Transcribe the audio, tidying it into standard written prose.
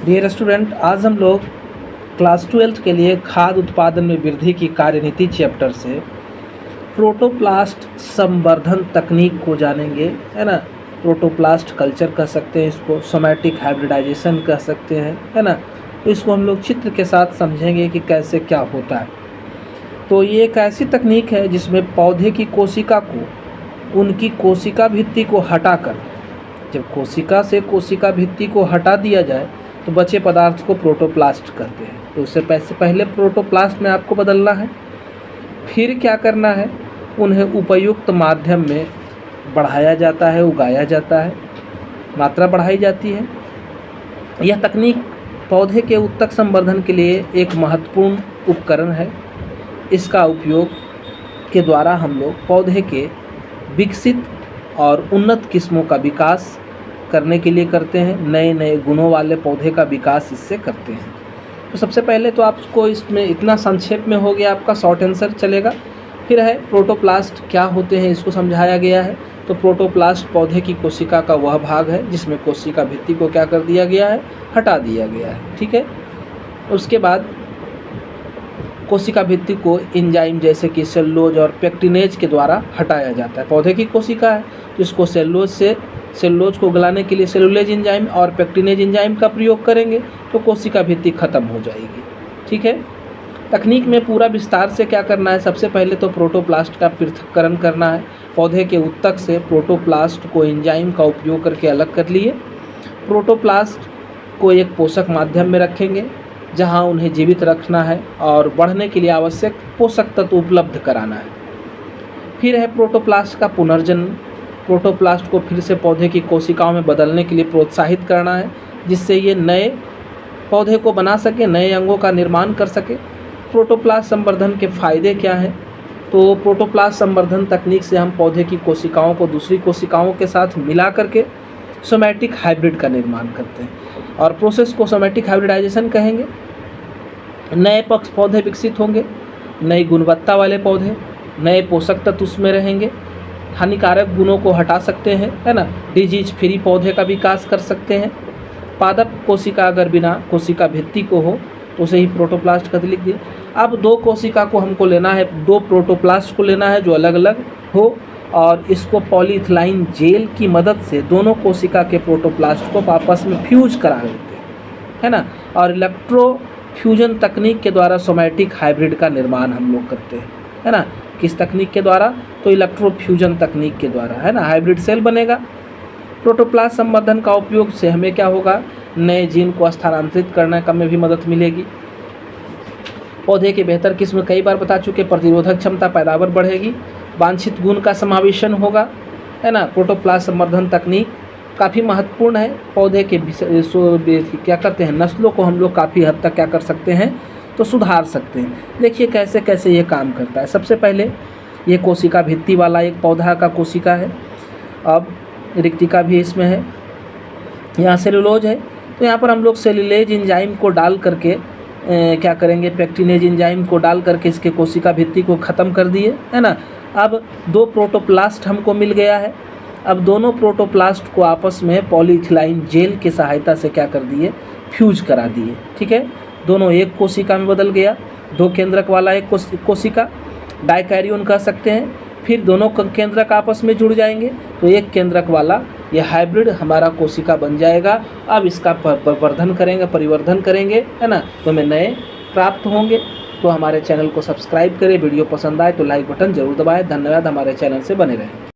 Dear student, आज हम लोग क्लास 12 के लिए खाद्य उत्पादन में वृद्धि की कार्यनीति चैप्टर से प्रोटोप्लास्ट संवर्धन तकनीक को जानेंगे, है ना। प्रोटोप्लास्ट कल्चर कह सकते हैं इसको, सोमैटिक हाइब्रिडाइजेशन कह सकते हैं, है ना। तो इसको हम लोग चित्र के साथ समझेंगे कि कैसे क्या होता है। तो ये एक ऐसी तकनीक है जिसमें पौधे की कोशिका को उनकी कोशिका भित्ति को हटाकर, जब कोशिका से कोशिका भित्ति को हटा दिया जाए तो बचे पदार्थ को प्रोटोप्लास्ट कहते हैं। तो उससे पहले प्रोटोप्लास्ट में आपको बदलना है, फिर क्या करना है, उन्हें उपयुक्त माध्यम में बढ़ाया जाता है, उगाया जाता है, मात्रा बढ़ाई जाती है। यह तकनीक पौधे के उत्तक संवर्धन के लिए एक महत्वपूर्ण उपकरण है। इसका उपयोग के द्वारा हम लोग पौधे के विकसित और उन्नत किस्मों का विकास करने के लिए करते हैं, नए नए गुणों वाले पौधे का विकास इससे करते हैं। तो सबसे पहले तो आपको इसमें इतना संक्षेप में हो गया, आपका शॉर्ट आंसर चलेगा। फिर है प्रोटोप्लास्ट क्या होते हैं, इसको समझाया गया है। तो प्रोटोप्लास्ट पौधे की कोशिका का वह भाग है जिसमें कोशिका भित्ति को क्या कर दिया गया है, हटा दिया गया है, ठीक है। उसके बाद कोशिका भित्ति को एंजाइम जैसे कि सेलुलोज और पेक्टिनेज के द्वारा हटाया जाता है। पौधे की कोशिका है तो इसको सेलुलोज को गलाने के लिए सेलुलेज एंजाइम और पेक्टिनेज एंजाइम का प्रयोग करेंगे तो कोशिका भित्ति खत्म हो जाएगी, ठीक है। तकनीक में पूरा विस्तार से क्या करना है, सबसे पहले तो प्रोटोप्लास्ट का पृथक्करण करना है। पौधे के उत्तक से प्रोटोप्लास्ट को एंजाइम का उपयोग करके अलग कर लिए। प्रोटोप्लास्ट को एक पोषक माध्यम में रखेंगे जहां उन्हें जीवित रखना है और बढ़ने के लिए आवश्यक पोषक तत्व उपलब्ध कराना है। फिर है प्रोटोप्लास्ट का पुनर्जन्म। प्रोटोप्लास्ट को फिर से पौधे की कोशिकाओं में बदलने के लिए प्रोत्साहित करना है जिससे ये नए पौधे को बना सके, नए अंगों का निर्माण कर सके। प्रोटोप्लास्ट संवर्धन के फ़ायदे क्या हैं, तो प्रोटोप्लास्ट संवर्धन तकनीक से हम पौधे की कोशिकाओं को दूसरी कोशिकाओं के साथ मिला करके सोमैटिक हाइब्रिड का निर्माण करते हैं और प्रोसेस को सोमैटिक हाइब्रिडाइजेशन कहेंगे। नए पक्ष पौधे विकसित होंगे, नई गुणवत्ता वाले पौधे, नए पोषक तत्व उसमें रहेंगे, हानिकारक गुणों को हटा सकते हैं, है ना। डिजीज फ्री पौधे का विकास कर सकते हैं। पादप कोशिका अगर बिना कोशिका भित्ति को हो तो उसे ही प्रोटोप्लास्ट कहते लिख दिए। अब दो कोशिका को हमको लेना है, दो प्रोटोप्लास्ट को लेना है जो अलग अलग हो और इसको पॉलीइथिलीन जेल की मदद से दोनों कोशिका के प्रोटोप्लास्ट को आपस में फ्यूज करा लेते हैं, है ना। और इलेक्ट्रो फ्यूजन तकनीक के द्वारा सोमैटिक हाइब्रिड का निर्माण हम लोग करते हैं, है ना। किस तकनीक के द्वारा, तो इलेक्ट्रो फ्यूजन तकनीक के द्वारा, है ना, हाइब्रिड सेल बनेगा। प्रोटोप्लास्ट संवर्धन का उपयोग से हमें क्या होगा, नए जीन को स्थानांतरित करने का में भी मदद मिलेगी। पौधे के बेहतर किस्म कई बार बता चुके, प्रतिरोधक क्षमता, पैदावार बढ़ेगी, वांछित गुण का समावेशन होगा, है ना। प्रोटोप्लास्ट संवर्धन तकनीक काफ़ी महत्वपूर्ण है। पौधे के क्या करते हैं, नस्लों को हम लोग काफ़ी हद तक क्या कर सकते हैं, तो सुधार सकते हैं। देखिए कैसे कैसे ये काम करता है। सबसे पहले ये कोशिका भित्ति वाला एक पौधा का कोशिका है। अब रिक्तिका भी इसमें है, यहाँ सेलुलोज है तो यहाँ पर हम लोग सेलुलेज एंजाइम को डाल करके क्या करेंगे, पेक्टिनेज एंजाइम को डाल करके इसके कोशिका भित्ति को ख़त्म कर दिए, है ना। अब दो प्रोटोप्लास्ट हमको मिल गया है। अब दोनों प्रोटोप्लास्ट को आपस में पॉलीइथिलीन जेल की सहायता से क्या कर दिए, फ्यूज करा दिए, ठीक है। दोनों एक कोशिका में बदल गया, दो केंद्रक वाला एक कोशिका, डाइकैरियोन कह सकते हैं। फिर दोनों केंद्रक आपस में जुड़ जाएंगे तो एक केंद्रक वाला यह हाइब्रिड हमारा कोशिका बन जाएगा। अब इसका परिवर्धन करेंगे, है ना, तो हमें नए प्राप्त होंगे। तो हमारे चैनल को सब्सक्राइब करें, वीडियो पसंद आए तो लाइक बटन जरूर दबाएं। धन्यवाद, हमारे चैनल से बने रहें।